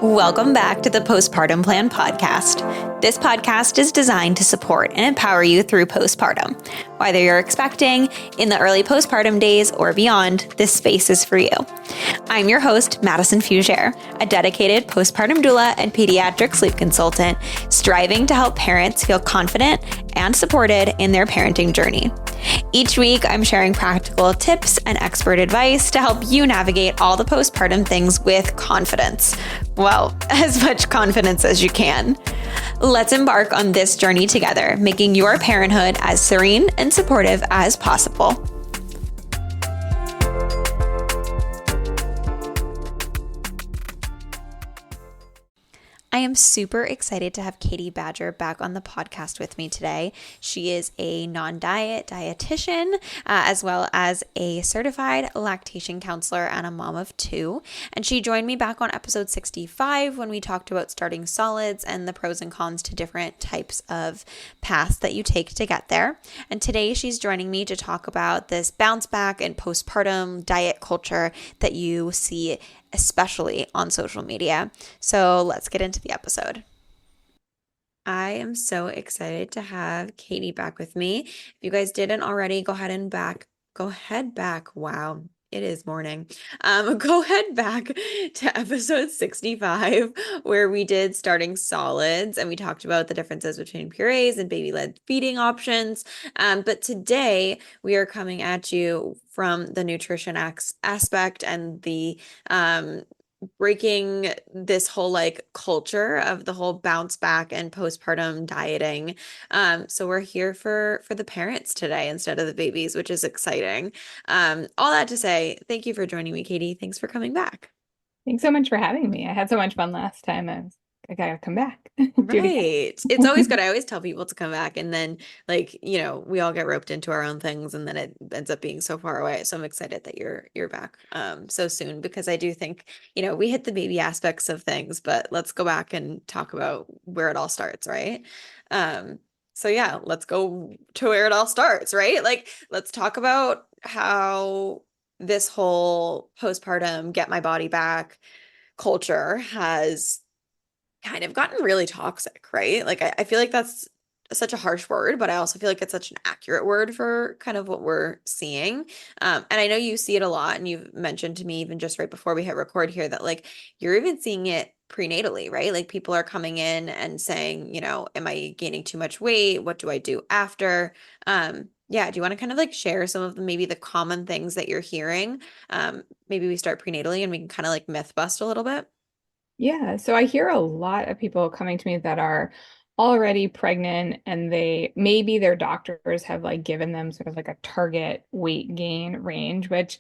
Welcome back to the Postpartum Plan podcast. This podcast is designed to support and empower you through postpartum. Whether you're expecting, in the early postpartum days, or beyond, this space is for you. I'm your host, Madison Fugere, a dedicated postpartum doula and pediatric sleep consultant, striving to help parents feel confident and supported in their parenting journey. Each week, I'm sharing practical tips and expert advice to help you navigate all the postpartum things with confidence. Well, as much confidence as you can. Let's embark on this journey together, making your parenthood as serene and supportive as possible. I am super excited to have Katie Badger back on the podcast with me today. She is a non-diet dietitian, as well as a certified lactation counselor and a mom of two. And she joined me back on episode 65 when we talked about starting solids and the pros and cons to different types of paths that you take to get there. And today she's joining me to talk about this bounce back and postpartum diet culture that you see especially on social media. So let's get into the episode. I am so excited to have Katie back with me. If you guys didn't already, go ahead back. Wow. It is morning. Go ahead back to episode 65, where we did starting solids and we talked about the differences between purees and baby-led feeding options. But today we are coming at you from the nutrition aspect and the breaking this whole culture of the whole bounce back and postpartum dieting. So we're here for the parents today instead of the babies, which is exciting. All that to say, thank you for joining me, Katie. Thanks for coming back. Thanks so much for having me. I had so much fun last time. I gotta come back. Right. It's always good. I always tell people to come back and then we all get roped into our own things and then it ends up being so far away. So I'm excited that you're back so soon because I do think, we hit the baby aspects of things, but let's go back and talk about where it all starts, right? So yeah, let's go to where it all starts, right? Let's talk about how this whole postpartum get my body back culture has kind of gotten really toxic, right? I feel like that's such a harsh word, but I also feel like it's such an accurate word for kind of what we're seeing. And I know you see it a lot, and you've mentioned to me even just right before we hit record here that you're even seeing it prenatally, right? People are coming in and saying, am I gaining too much weight? What do I do after? Yeah, do you want to kind of share some of maybe the common things that you're hearing? Maybe we start prenatally and we can kind of myth bust a little bit. Yeah, so I hear a lot of people coming to me that are already pregnant and maybe their doctors have given them sort of a target weight gain range, which,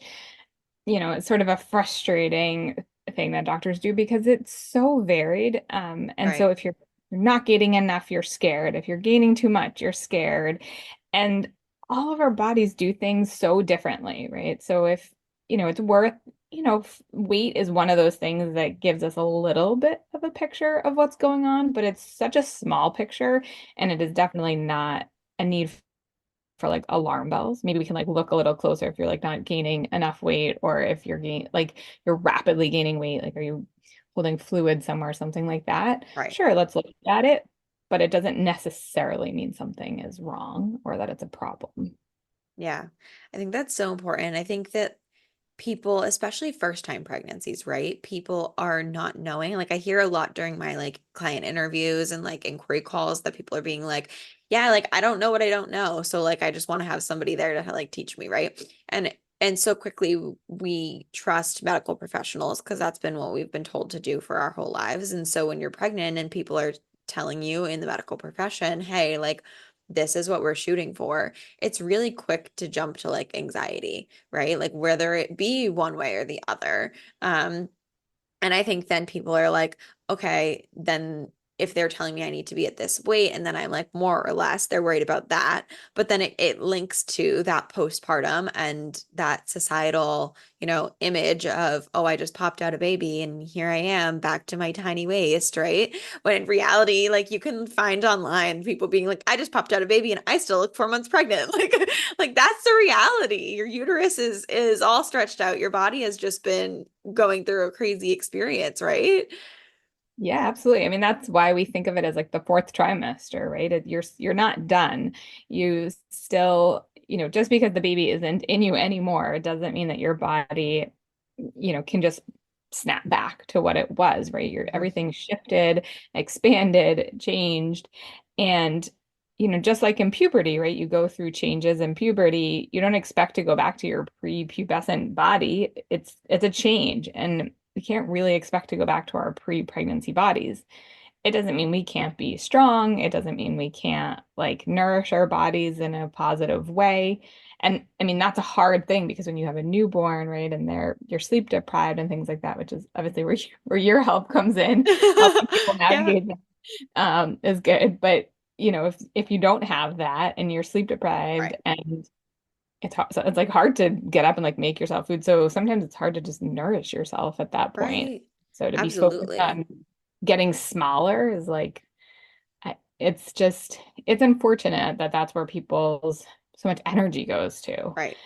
it's sort of a frustrating thing that doctors do because it's so varied. And so Right. if you're not getting enough, you're scared. If you're gaining too much, you're scared. And all of our bodies do things so differently, right? So if, it's worth weight is one of those things that gives us a little bit of a picture of what's going on, but it's such a small picture, and it is definitely not a need for alarm bells. Maybe we can look a little closer if you're not gaining enough weight, or if you're you're rapidly gaining weight, are you holding fluid somewhere, something like that. Right. Sure, let's look at it, but it doesn't necessarily mean something is wrong or that it's a problem. Yeah, I think that's so important. I think that people, especially first time pregnancies, right? People are not knowing. I hear a lot during my client interviews and inquiry calls that people are being yeah, I don't know what I don't know. So I just want to have somebody there to teach me, right? And so quickly we trust medical professionals because that's been what we've been told to do for our whole lives. And so when you're pregnant and people are telling you in the medical profession, hey, this is what we're shooting for, it's really quick to jump to anxiety, right? Whether it be one way or the other. And I think then people are okay, then if they're telling me I need to be at this weight and then I'm more or less, they're worried about that. But then it links to that postpartum and that societal, image of, oh, I just popped out a baby and here I am back to my tiny waist, right? When in reality, you can find online people being I just popped out a baby and I still look 4 months pregnant. That's the reality. Your uterus is all stretched out. Your body has just been going through a crazy experience, right? Yeah, absolutely. I mean, that's why we think of it as like the fourth trimester, right? You're not done. You still, just because the baby isn't in you anymore, it doesn't mean that your body, can just snap back to what it was, right? Mhm. Everything shifted, expanded, changed. And, just like in puberty, right? You go through changes in puberty. You don't expect to go back to your prepubescent body. It's a change. And we can't really expect to go back to our pre-pregnancy bodies. It doesn't mean we can't be strong. It doesn't mean we can't like nourish our bodies in a positive way. And I mean, that's a hard thing because when you have a newborn, right, and you're sleep deprived and things like that, which is obviously where your help comes in, helping people Yeah, navigate that, is good. But if you don't have that and you're sleep deprived right, and it's hard, so it's like hard to get up and like make yourself food. So sometimes it's hard to just nourish yourself at that point. right. So to be focused Absolutely. on getting smaller is like, it's just, it's unfortunate that that's where people's so much energy goes to. Right.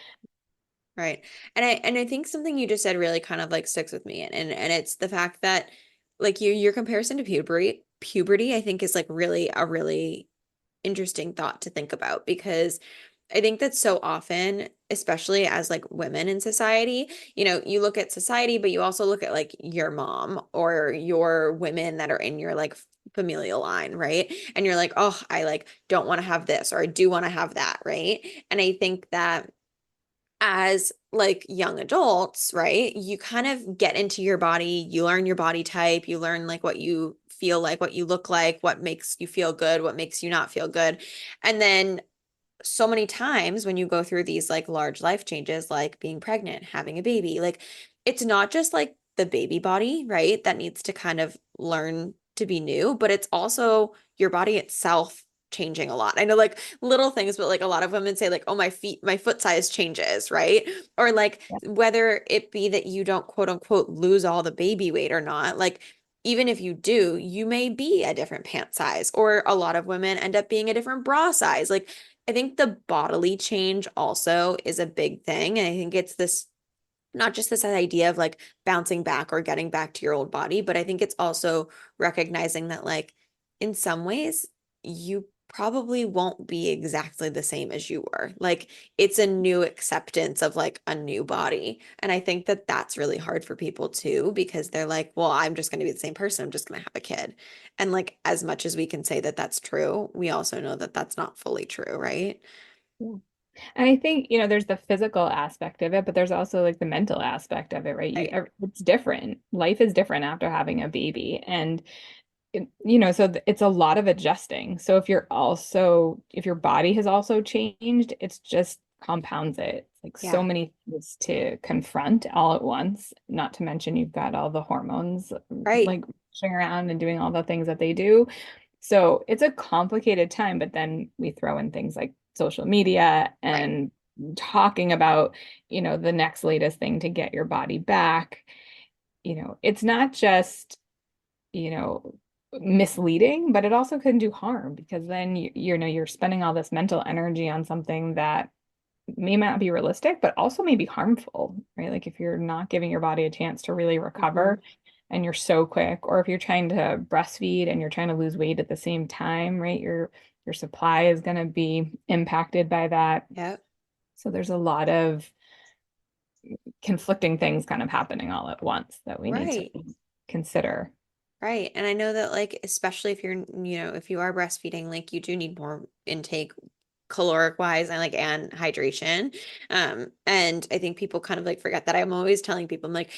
Right. And I think something you just said really kind of like sticks with me, and it's the fact that like your comparison to puberty I think is like really a really interesting thought to think about, because I think that so often, especially as like women in society, you look at society, but you also look at like your mom or your women that are in your like familial line, right? And you're like, "Oh, I like don't want to have this or I do want to have that," right? And I think that as like young adults, right? You kind of get into your body, you learn your body type, you learn like what you feel like, what you look like, what makes you feel good, what makes you not feel good. And then so many times when you go through these like large life changes, like being pregnant, having a baby, like it's not just like the baby body, right? That needs to kind of learn to be new, but it's also your body itself changing a lot. I know like little things, but like a lot of women say like, oh, my foot size changes, right? Or like Yeah. whether it be that you don't quote unquote lose all the baby weight or not, like even if you do, you may be a different pant size, or a lot of women end up being a different bra size. Like I think the bodily change also is a big thing. And I think it's this not just this idea of like bouncing back or getting back to your old body, but I think it's also recognizing that like in some ways you probably won't be exactly the same as you were. Like it's a new acceptance of like a new body. And I think that that's really hard for people too, because they're like, well, I'm just going to be the same person. I'm just going to have a kid. And like as much as we can say that that's true, we also know that that's not fully true, right? Yeah. And I think, there's the physical aspect of it, but there's also like the mental aspect of it, right? Right. It's different. Life is different after having a baby. And so it's a lot of adjusting. So if your body has also changed, it's just compounds it. It's like so Yeah. many things to confront all at once, not to mention you've got all the hormones Right. like rushing around and doing all the things that they do. So it's a complicated time, but then we throw in things like social media Right. and talking about, the next latest thing to get your body back. It's not just you know, misleading, but it also can do harm because then you're spending all this mental energy on something that may not be realistic, but also may be harmful, right? Like if you're not giving your body a chance to really Mhm. recover and you're so quick, or if you're trying to breastfeed and you're trying to lose weight at the same time, right? Your supply is going to be impacted by that. Yep. So there's a lot of conflicting things kind of happening all at once that we need to Right. consider. Right. And I know that like especially if you're, if you are breastfeeding, like you do need more intake caloric wise and like and hydration. And I think people kind of like forget that. I'm always telling people I'm like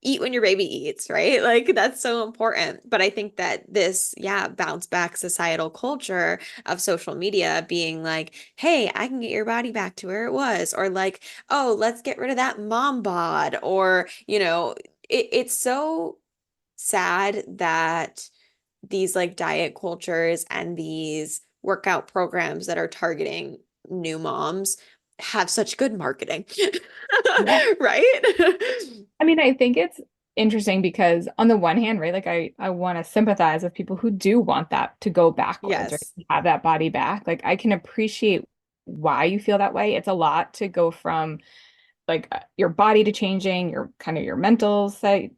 eat when your baby eats, right? Like that's so important. But I think that this, yeah, bounce back societal culture of social media being like, hey, I can get your body back to where it was, or like, oh, let's get rid of that mom bod, or, it's so sad that these like diet cultures and these workout programs that are targeting new moms have such good marketing. Yeah. Right? I mean, I think it's interesting because on the one hand, right, like I want to sympathize with people who do want that to go backwards or Yes. have that body back. Like I can appreciate why you feel that way. It's a lot to go from like your body to changing, your kind of your mental state,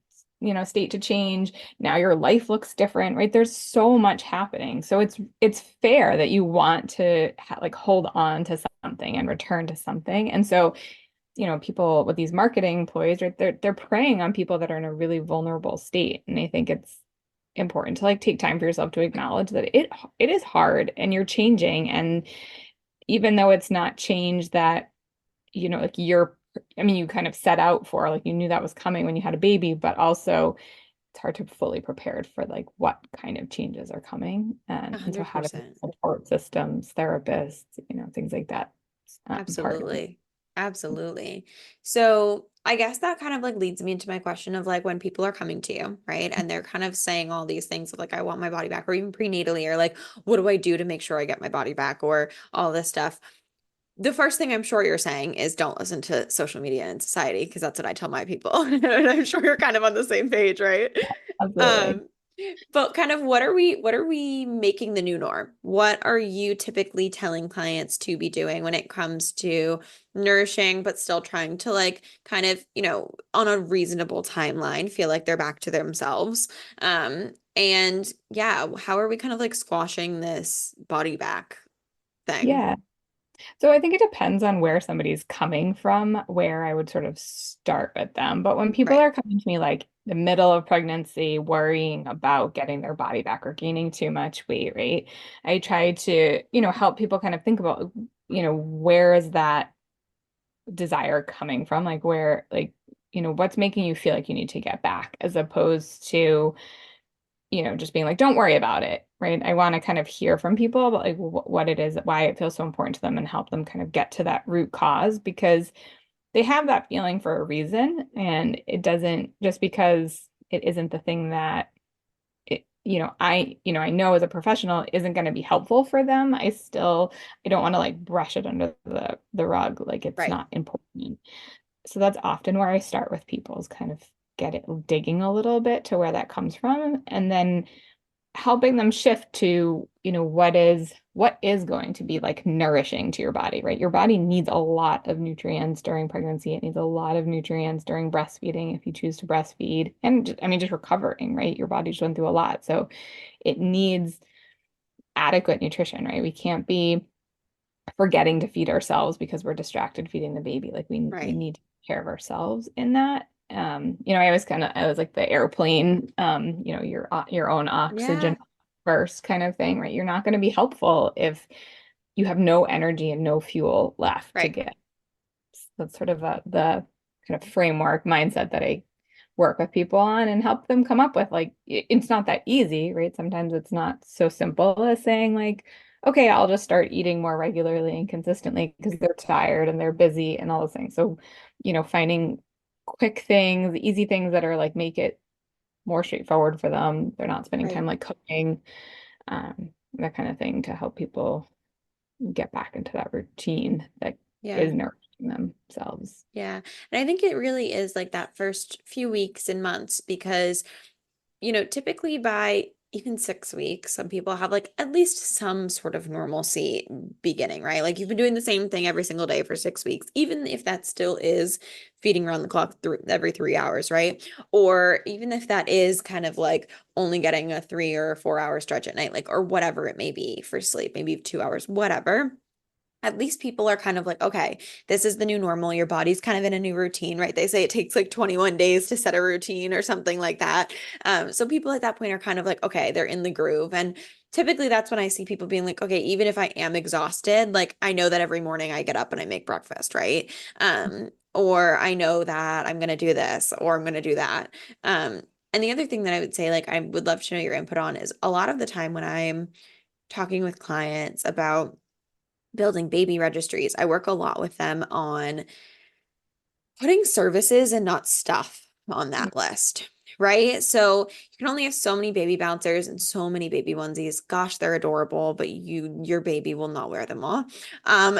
state to change. Now your life looks different, right? There's so much happening. So it's fair that you want to like hold on to something and return to something. And so, people with these marketing employees, right, they're preying on people that are in a really vulnerable state. And I think it's important to like take time for yourself to acknowledge that it is hard and you're changing. And even though it's not change that, like I mean, you kind of set out for, like you knew that was coming when you had a baby, but also it's hard to fully prepared for like what kind of changes are coming. And so how to 100%. support systems, therapists, things like that. Partner. Absolutely. Absolutely. So I guess that kind of like leads me into my question of like when people are coming to you, right? And they're kind of saying all these things of like, I want my body back, or even prenatally, or like, what do I do to make sure I get my body back, or all this stuff. The first thing I'm sure you're saying is don't listen to social media and society, because that's what I tell my people. And I'm sure you're kind of on the same page, right? Absolutely. Um, but kind of what are we making the new norm? What are you typically telling clients to be doing when it comes to nourishing, but still trying to like kind of, on a reasonable timeline, feel like they're back to themselves? And yeah, how are we kind of like squashing this body back thing? Yeah. So I think it depends on where somebody's coming from, where I would sort of start with them. But when people Right. are coming to me like the middle of pregnancy, worrying about getting their body back or gaining too much weight, right? I try to, help people kind of think about, where is that desire coming from? Like where, like, what's making you feel like you need to get back as opposed to just being like, don't worry about it, right? I want to kind of hear from people about like what it is, why it feels so important to them and help them kind of get to that root cause because they have that feeling for a reason. And it doesn't just because it isn't the thing that I know as a professional isn't going to be helpful for them. I don't want to like brush it under the rug. Like it's Right. not important. So that's often where I start with people is kind of get it digging a little bit to where that comes from and then helping them shift to, what is going to be like nourishing to your body, right? Your body needs a lot of nutrients during pregnancy. It needs a lot of nutrients during breastfeeding if you choose to breastfeed. And I mean, just recovering, right? Your body's going through a lot. So it needs adequate nutrition, right? We can't be forgetting to feed ourselves because we're distracted feeding the baby. Like we Right. need to take care of ourselves in that. I was like the airplane, your own Yeah. oxygen first kind of thing, right? You're not going to be helpful if you have no energy and no fuel left to Right. get. That's sort of the kind of framework mindset that I work with people on and help them come up with like it's not that easy, right? Sometimes it's not so simple as saying like, okay, I'll just start eating more regularly and consistently because they're tired and they're busy and all those things. So, finding quick things, easy things that are like make it more straightforward for them. They're not spending time Right. like cooking, that kind of thing to help people get back into that routine that Yeah. is nourishing themselves. Yeah. And I think it really is like that first few weeks and months because, typically by even 6 weeks, some people have like at least some sort of normalcy beginning, right? Like you've been doing the same thing every single day for 6 weeks, even if that still is feeding around the clock every 3 hours, right? Or even if that is kind of like only getting a 3 or 4 hour stretch at night, like, or whatever it may be for sleep, maybe 2 hours, whatever, at least people are kind of like, okay, this is the new normal. Your body's kind of in a new routine, right? They say it takes like 21 days to set a routine or something like that. So people at that point are kind of like, okay, they're in the groove. And typically that's when I see people being like, okay, even if I am exhausted, like I know that every morning I get up and I make breakfast, right? Or I know that I'm going to do this or I'm going to do that. And the other thing that I would say, like, I would love to know your input on is a lot of the time when I'm talking with clients about building baby registries, I work a lot with them on putting services and not stuff on that list, right? So you can only have so many baby bouncers and so many baby onesies. Gosh, they're adorable, but your baby will not wear them all. Um,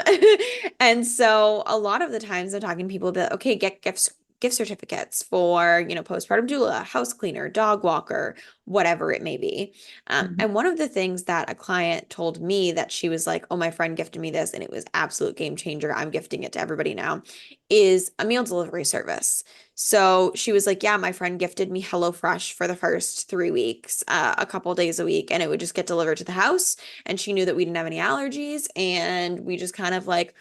and so a lot of the times I'm talking to people about, okay, get gift certificates for, postpartum doula, house cleaner, dog walker, whatever it may be. Mhm. And one of the things that a client told me that she was like, oh, my friend gifted me this and it was absolute game changer. I'm gifting it to everybody now is a meal delivery service. So she was like, yeah, my friend gifted me HelloFresh for the first 3 weeks, a couple days a week, and it would just get delivered to the house. And she knew that we didn't have any allergies, and we just kind of like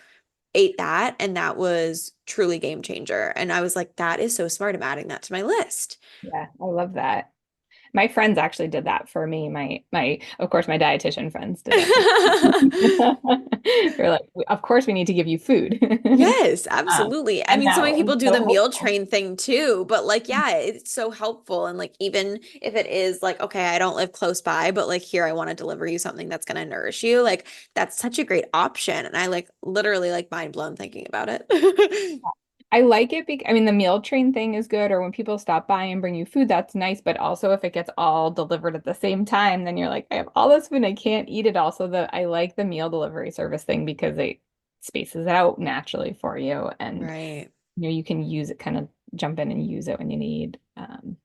ate that, and that was truly game changer. And I was like, that is so smart. I'm adding that to my list. Yeah, I love that. My friends actually did that for me. My of course my dietitian friends did that for me. They're like, of course we need to give you food. Yes, absolutely. I And mean, so that many was people do so the meal helpful. train thing too, but like, yeah, it's so helpful. And like, even if it is like, okay, I don't live close by, but like, here, I want to deliver you something that's going to nourish you. Like, that's such a great option. And I like literally like mind blown thinking about it. I like it because I mean the meal train thing is good, or when people stop by and bring you food, that's nice. But also if it gets all delivered at the same time, then you're like, I have all this food and I can't eat it all. So I like the meal delivery service thing because it spaces it out naturally for you, and Right. you can use it, kind of jump in and use it when you need. And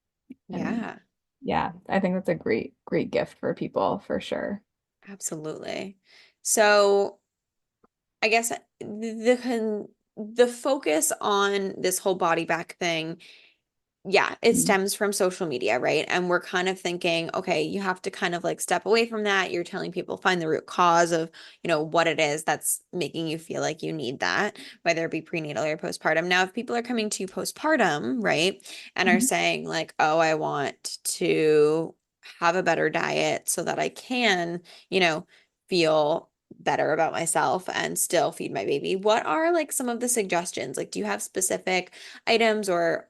Yeah, yeah, I think that's a great gift for people for sure. absolutely. So I guess the focus on this whole body back thing, yeah, it Mhm. stems from social media, right? And we're kind of thinking, okay, you have to kind of like step away from that. You're telling people find the root cause of, what it is that's making you feel like you need that, whether it be prenatal or postpartum. Now, if people are coming to you postpartum, right, and are Mhm. saying like, oh, I want to have a better diet so that I can, feel better about myself and still feed my baby. What are like some of the suggestions? Like, do you have specific items or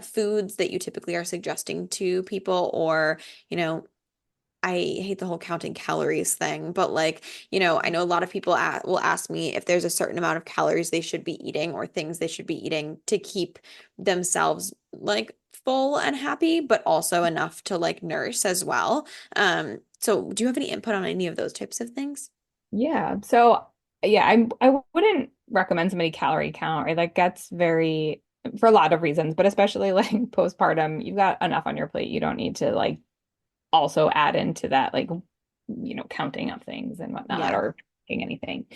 foods that you typically are suggesting to people? Or, you know, I hate the whole counting calories thing, but like, I know a lot of people will ask me if there's a certain amount of calories they should be eating or things they should be eating to keep themselves like full and happy, but also enough to like nurse as well. So do you have any input on any of those types of things? Yeah. So yeah, I wouldn't recommend somebody calorie count, right? Like that's very for a lot of reasons, but especially like postpartum, you've got enough on your plate. You don't need to like also add into that like counting of things and whatnot Yeah, or tracking anything.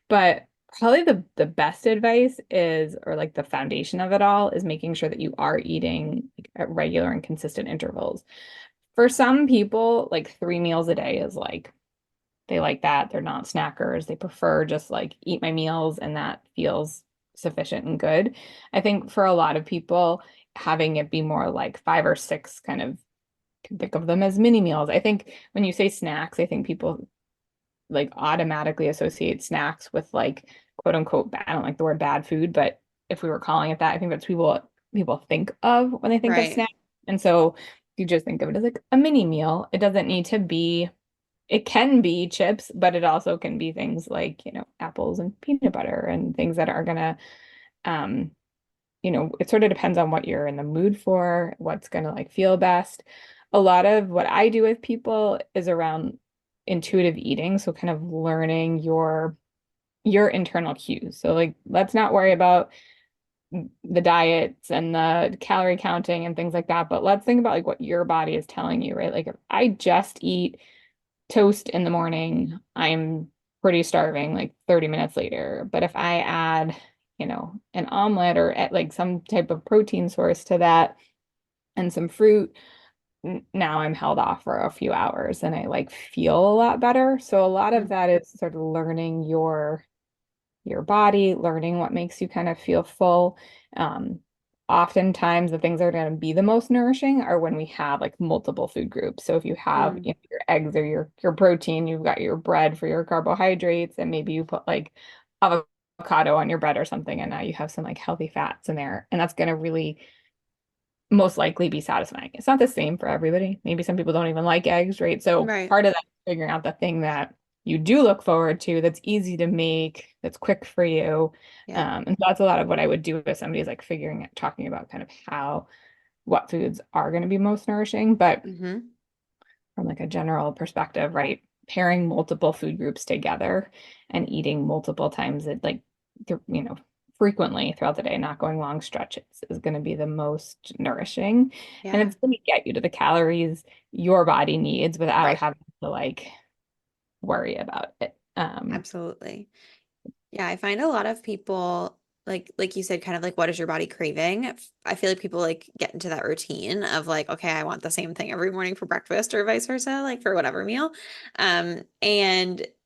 But probably the best advice is, or like the foundation of it all is making sure that you are eating like, at regular and consistent intervals. For some people, like 3 meals a day is like they like that. They're not snackers. They prefer just like eat my meals and that feels sufficient and good. I think for a lot of people, having it be more like 5 or 6 kind of can think of them as mini meals. I think when you say snacks, I think people like automatically associate snacks with like quote unquote I don't like the word bad food, but if we were calling it that, I think that's people think of when they think of right, snacks. And so you just think of it as like a mini meal. It doesn't need to be it can be chips, but it also can be things like, apples and peanut butter and things that are gonna, um, it sort of depends on what you're in the mood for, what's gonna like feel best. A lot of what I do with people is around intuitive eating, so kind of learning your internal cues. So like, let's not worry about the diets and the calorie counting and things like that, but let's think about like what your body is telling you, right? Like if I just eat toast in the morning, I'm pretty starving like 30 minutes later. But if I add, an omelet or like some type of protein source to that and some fruit, now I'm held off for a few hours and I like feel a lot better. So a lot of Mhm. that is sort of learning your body, learning what makes you kind of feel full. Um, Oftentimes, the things that are going to be the most nourishing are when we have like multiple food groups. So if you have, Mm. your eggs or your protein, you've got your bread for your carbohydrates, and maybe you put like avocado on your bread or something, and now you have some like healthy fats in there, and that's going to really most likely be satisfying. It's not the same for everybody. Maybe some people don't even like eggs, right? So Right. part of that is figuring out the thing that you do look forward to, that's easy to make, that's quick for you. Yeah. And so that's a lot of what I would do if somebody's like talking about kind of what foods are going to be most nourishing. But Hmm. from like a general perspective, right? Pairing multiple food groups together and eating multiple times like frequently throughout the day, not going long stretches is going to be the most nourishing. And Yeah. it's going to get you to the calories your body needs without Right. having to like worry about it. Absolutely. Yeah, I find a lot of people. like you said, kind of like what is your body craving? I feel like people like get into that routine of like, okay, I want the same thing every morning for breakfast or vice versa, like for whatever meal. And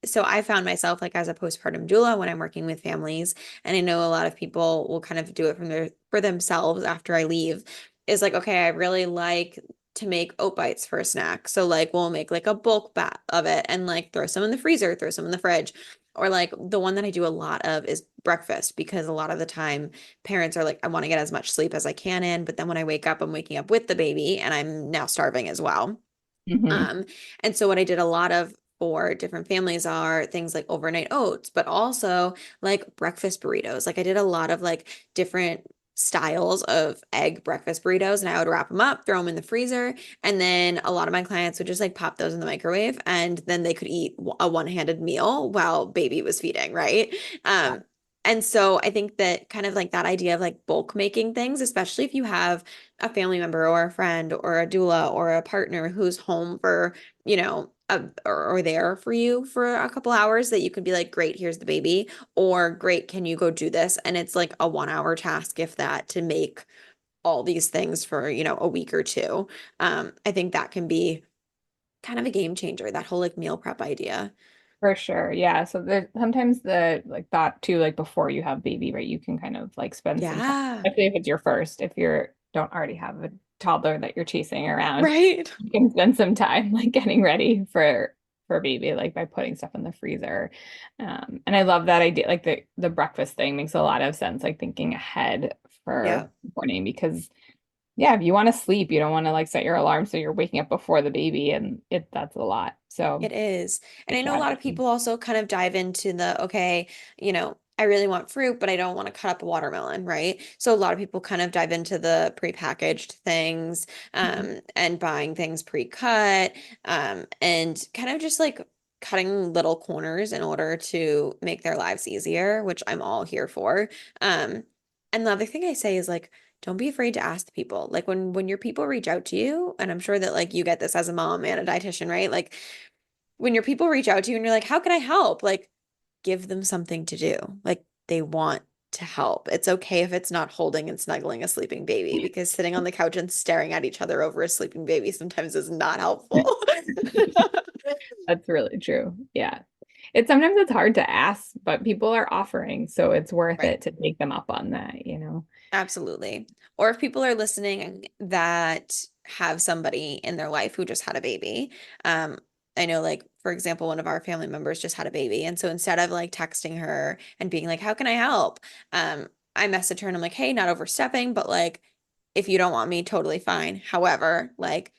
so I found myself like as a postpartum doula when I'm working with families, and I know a lot of people will kind of do it from their for themselves after I leave, is like, okay, I really like to make oat bites for a snack. So like we'll make like a bulk bat of it and like throw some in the freezer, throw some in the fridge. Or like the one that I do a lot of is breakfast because a lot of the time parents are like, I want to get as much sleep as I can in, but then when I wake up, I'm waking up with the baby and I'm now starving as well. Hmm. Um, and so what I did a lot of for different families are things like overnight oats, but also like breakfast burritos. Like I did a lot of like different styles of egg breakfast burritos and I would wrap them up, throw them in the freezer, and then a lot of my clients would just like pop those in the microwave and then they could eat a one-handed meal while baby was feeding, right? Yeah. Um, and so I think that kind of like that idea of like bulk making things, especially if you have a family member or a friend or a doula or a partner who's home for, or there for you for a couple hours that you could be like, great, here's the baby, or great, can you go do this? And it's like a 1 hour task, if that, to make all these things for, a week or two. I think that can be kind of a game changer, that whole like meal prep idea. For sure. Yeah. So there's sometimes the like thought too, like before you have baby, right? You can kind of like spend some time, Yeah. especially if it's your first, if you're don't already have a toddler that you're chasing around, Right. you can spend some time like getting ready for baby, like by putting stuff in the freezer. And I love that idea. Like the breakfast thing makes a lot of sense, like thinking ahead Yeah. for morning because yeah, if you want to sleep, you don't want to like set your alarm so you're waking up before the baby and that's a lot. So It is. And good I know a lot of strategy. people also kind of dive into the, okay, I really want fruit, but I don't want to cut up a watermelon, right? So a lot of people kind of dive into the prepackaged things, Mhm. and buying things pre-cut, and kind of just like cutting little corners in order to make their lives easier, which I'm all here for. Um, and the other thing I say is like, don't be afraid to ask people. Like when your people reach out to you, and I'm sure that like you get this as a mom and a dietitian, right? Like when your people reach out to you and you're like, how can I help? Like, give them something to do. Like, they want to help. It's okay if it's not holding and snuggling a sleeping baby because sitting on the couch and staring at each other over a sleeping baby sometimes is not helpful. That's really true. Yeah. Sometimes it's hard to ask, but people are offering, so it's worth Right. it to take them up on that, you know? Absolutely. Or if people are listening that have somebody in their life who just had a baby, um, I know, like, for example, one of our family members just had a baby. And so instead of like texting her and being like, how can I help? Um, I message her and I'm like, hey, not overstepping, but like, if you don't want me, totally fine. However, like,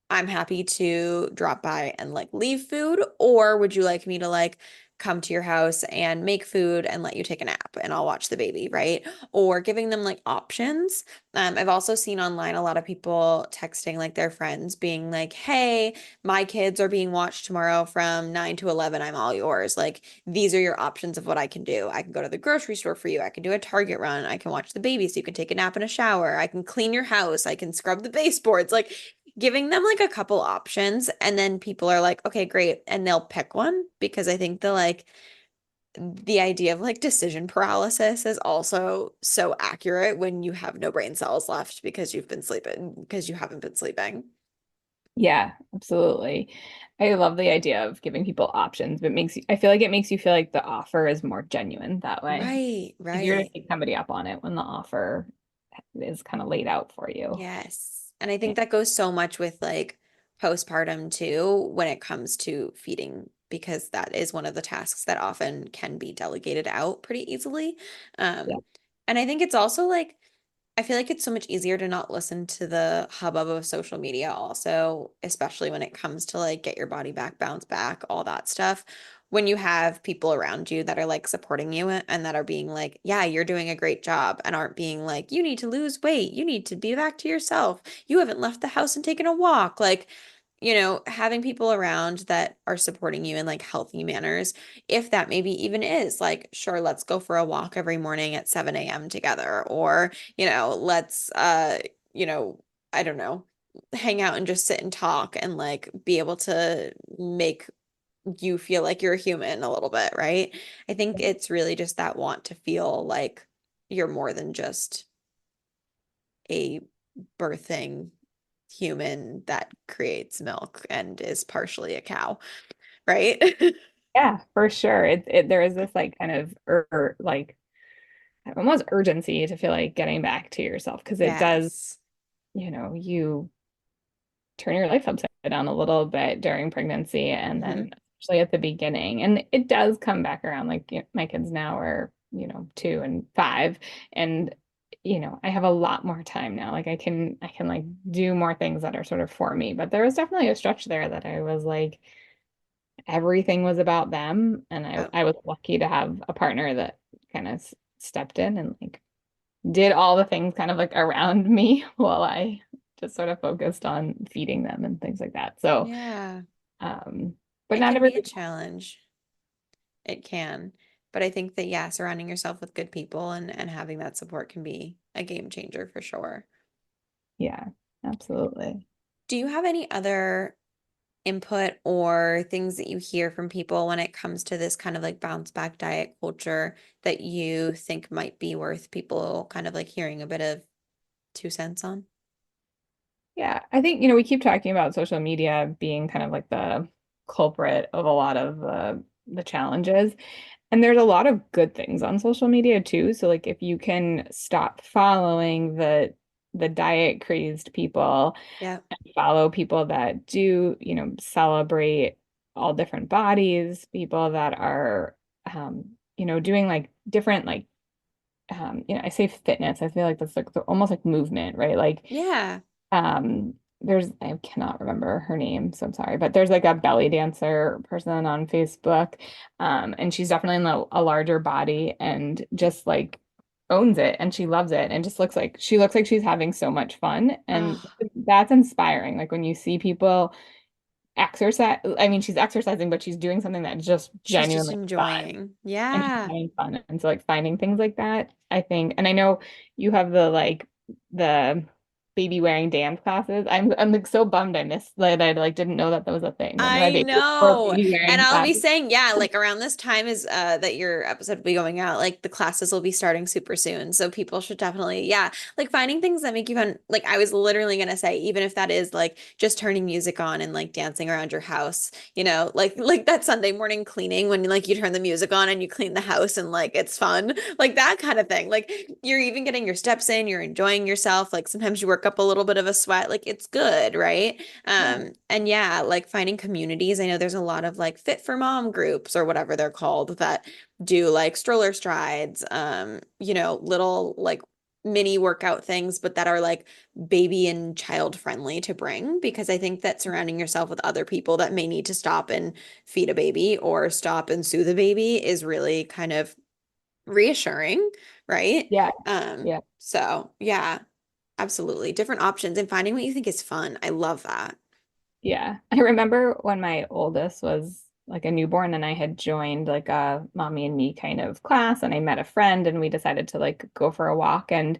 I'm happy to drop by and like leave food, or would you like me to like come to your house and make food and let you take a nap and I'll watch the baby, right? Or giving them like options. I've also seen online a lot of people texting like their friends being like, hey, my kids are being watched tomorrow from 9 to 11. I'm all yours. Like, these are your options of what I can do. I can go to the grocery store for you. I can do a Target run. I can watch the baby so you can take a nap in a shower. I can clean your house. I can scrub the baseboards. Like, giving them like a couple options and then people are like, okay, great. And they'll pick one because I think the idea of like decision paralysis is also so accurate when you have no brain cells left because you've been sleeping, because you haven't been sleeping. Yeah, absolutely. I love the idea of giving people options, but I feel like it makes you feel like the offer is more genuine that way. Right, Easier to right. take somebody up on it when the offer is kind of laid out for you. Yes. And I Yeah. think that goes so much with like postpartum too when it comes to feeding, because that is one of the tasks that often can be delegated out pretty easily. Yeah. And I think it's also like, I feel like it's so much easier to not listen to the hubbub of social media also, especially when it comes to like get your body back, bounce back, all that stuff. When you have people around you that are like supporting you and that are being like, yeah, you're doing a great job, and aren't being like, you need to lose weight, you need to be back to yourself, you haven't left the house and taken a walk. Like, having people around that are supporting you in like healthy manners, if that maybe even is like, sure, let's go for a walk every morning at 7 a.m. together, or let's you know, I don't know, hang out and just sit and talk and like be able to make you feel like you're human a little bit, right? I think it's really just that want to feel like you're more than just a birthing human that creates milk and is partially a cow, right? Yeah, for sure. There is this like kind of like almost urgency to feel like getting back to yourself because it does, Yes. you turn your life upside down a little bit during pregnancy and Hmm. then especially at the beginning. And it does come back around. Like my kids now are, 2 and 5. And, I have a lot more time now. Like I can like do more things that are sort of for me. But there was definitely a stretch there that I was like, everything was about them. And I, Oh, I was lucky to have a partner that kind of stepped in and like did all the things kind of like around me while I just sort of focused on feeding them and things like that. So, yeah. um, but It not can be a everybody, challenge. It can. But I think that, yeah, surrounding yourself with good people and having that support can be a game changer for sure. yeah, absolutely. Do you have any other input or things that you hear from people when it comes to this kind of like bounce back diet culture that you think might be worth people kind of like hearing a bit of 2 cents on? Yeah, I think, we keep talking about social media being kind of like the culprit of a lot of the challenges. And there's a lot of good things on social media too. So like if you can stop following the diet crazed people, Yeah. follow people that do, celebrate all different bodies, people that are, doing like different, like, I say fitness. I feel like that's like almost like movement, right? Like, Yeah. there's, I cannot remember her name, so I'm sorry, but there's like a belly dancer person on Facebook, and she's definitely in a larger body and just like owns it and she loves it and just looks like she's having so much fun and Oh, that's inspiring. Like when you see people exercise, I mean, she's exercising, but she's doing something that's just she's just genuinely fun enjoying. and she's Yeah. having fun. And so like finding things like that, I think, and I know you have the baby wearing dance classes. I'm like so bummed I missed that I like didn't know that that was a thing. That my I baby wore know. baby And wearing I'll be classes. saying, yeah, like around this time is that your episode will be going out, like the classes will be starting super soon. So people should definitely, yeah, like finding things that make you fun. Like I was literally gonna say, even if that is like just turning music on and like dancing around your house, like that Sunday morning cleaning when like you turn the music on and you clean the house and like it's fun. Like that kind of thing. Like you're even getting your steps in, you're enjoying yourself. Like sometimes you work up a little bit of a sweat, like it's good, right? Yeah. And yeah, like finding communities. I know there's a lot of like fit for mom groups or whatever they're called that do like stroller strides, little like mini workout things, but that are like baby and child friendly to bring because I think that surrounding yourself with other people that may need to stop and feed a baby or stop and soothe a baby is really kind of reassuring, right? Yeah. Yeah. So yeah, absolutely. Different options and finding what you think is fun. I love that. Yeah. I remember when my oldest was like a newborn and I had joined like a mommy and me kind of class and I met a friend and we decided to like go for a walk and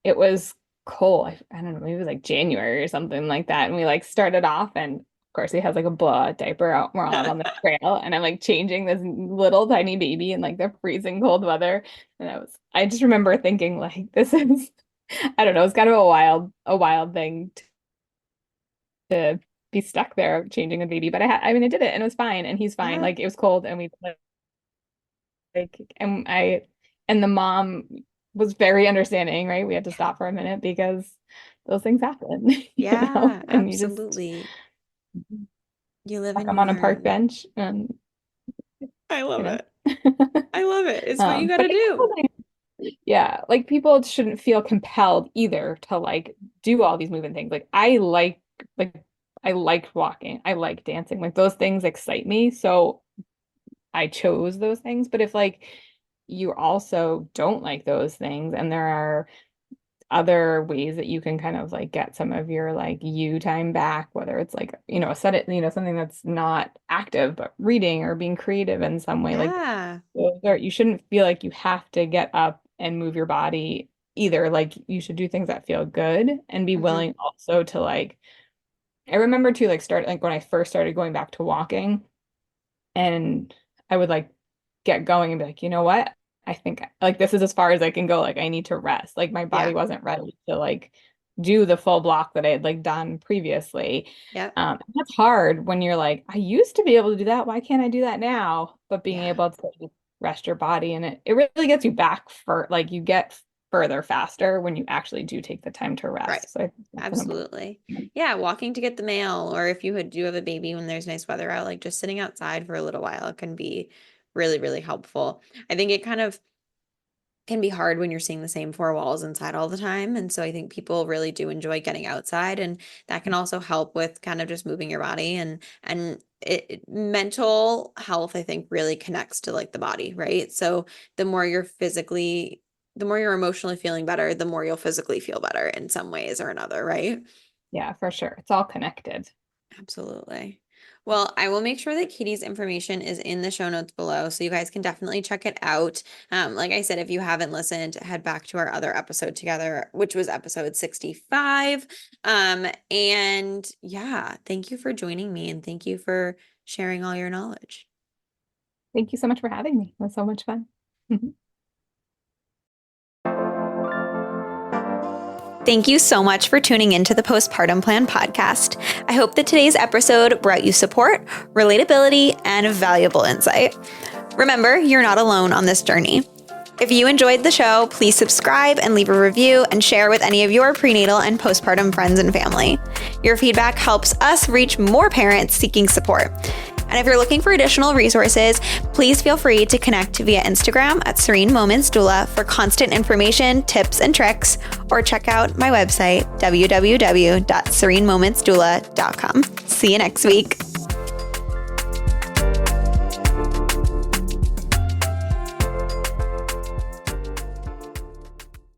it was cold. I don't know, maybe it was like January or something like that. And we like started off and of course he has like a blowout diaper out. We're out on the trail and I'm like changing this little tiny baby in like the freezing cold weather. And I just remember thinking like this is I don't know, it's kind of a wild thing to be stuck there changing a baby. But I mean, I did it and it was fine and he's fine. Yeah. Like it was cold and we and the mom was very understanding, right? We had to stop for a minute because those things happen, Yeah, and you just absolutely. You live like and I'm you on a park learn. bench and I you love know. it. I love it. It's what you got But to do. yeah, like people shouldn't feel compelled either to like do all these moving things. Like I like walking. I like dancing. Like those things excite me. So I chose those things. But if like you also don't like those things and there are other ways that you can kind of like get some of your like you time back, whether it's like, set it, something that's not active, but reading or being creative in some way. Like Yeah. you shouldn't feel like you have to get up and move your body either. Like you should do things that feel good and be Hmm. willing also to like, I remember too, like start like when I first started going back to walking. and I would like get going and be like, you know what? I think like this is as far as I can go. Like I need to rest. Like my body Yeah. wasn't ready to like do the full block that I had like done previously. Yep. That's hard when you're like, I used to be able to do that. Why can't I do that now? But being Yeah. able to rest your body and it really gets you back for like you get further faster when you actually do take the time to Right. rest. So I think that's an Absolutely. important. Yeah, walking to get the mail, or if do have a baby when there's nice weather out, like just sitting outside for a little while can be really, really helpful. I think it kind of can be hard when you're seeing the same four walls inside all the time. And so I think people really do enjoy getting outside, and that can also help with kind of just moving your body, and mental health, I think, really connects to like the body, right? So the more you're physically, the more you're emotionally feeling better, the more you'll physically feel better in some ways or another, right? Yeah, for sure. It's all connected. Absolutely. Well, I will make sure that Katie's information is in the show notes below, so you guys can definitely check it out. Like I said, if you haven't listened, head back to our other episode together, which was episode 65. And yeah, thank you for joining me, and thank you for sharing all your knowledge. Thank you so much for having me. It was so much fun. Thank you so much for tuning into the Postpartum Plan podcast. I hope that today's episode brought you support, relatability, and valuable insight. Remember, you're not alone on this journey. If you enjoyed the show, please subscribe and leave a review and share with any of your prenatal and postpartum friends and family. Your feedback helps us reach more parents seeking support. And if you're looking for additional resources, please feel free to connect via Instagram at Serene Moments Doula for constant information, tips, and tricks, or check out my website, www.serenemomentsdoula.com. See you next week.